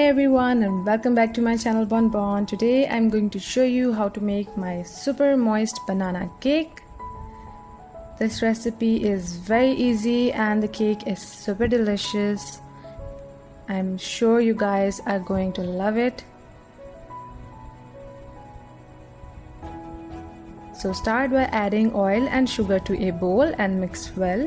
Hi everyone and welcome back to my channel Bonbon. Today I'm going to show you how to make my super moist banana cake. This recipe is very easy and the cake is super delicious. I'm sure you guys are going to love it. So start by adding oil and sugar to a bowl and mix well.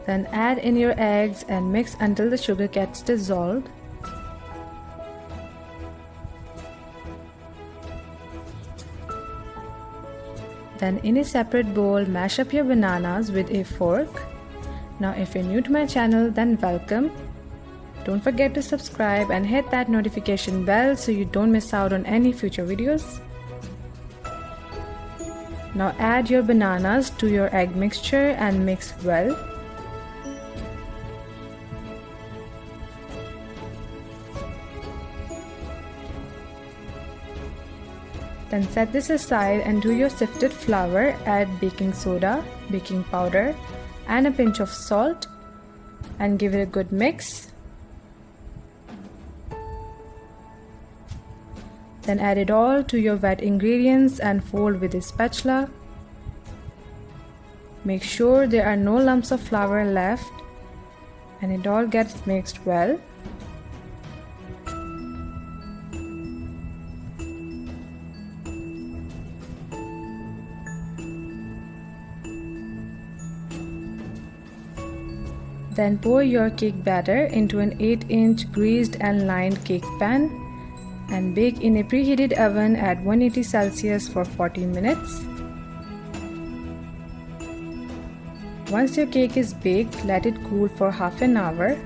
Then add in your eggs and mix until the sugar gets dissolved. Then in a separate bowl, mash up your bananas with a fork. Now if you're new to my channel, then welcome. Don't forget to subscribe and hit that notification bell so you don't miss out on any future videos. Now add your bananas to your egg mixture and mix well. Then set this aside and to your sifted flour, add baking soda, baking powder and a pinch of salt and give it a good mix. Then add it all to your wet ingredients and fold with a spatula. Make sure there are no lumps of flour left and it all gets mixed well. Then pour your cake batter into an 8-inch greased and lined cake pan and bake in a preheated oven at 180 Celsius for 40 minutes. Once your cake is baked, let it cool for half an hour.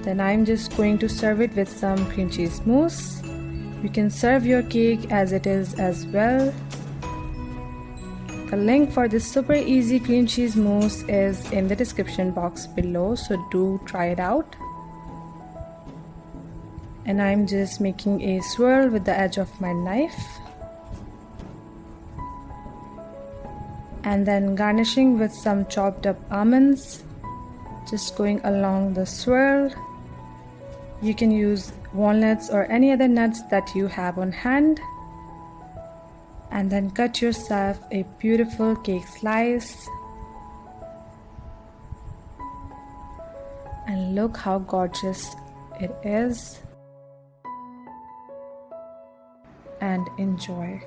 Then I'm just going to serve it with some cream cheese mousse. You can serve your cake as it is as well. The link for this super easy cream cheese mousse is in the description box below, so do try it out. And I'm just making a swirl with the edge of my knife. And then garnishing with some chopped up almonds. Just going along the swirl. You can use walnuts or any other nuts that you have on hand. And then cut yourself a beautiful cake slice. And look how gorgeous it is. And enjoy.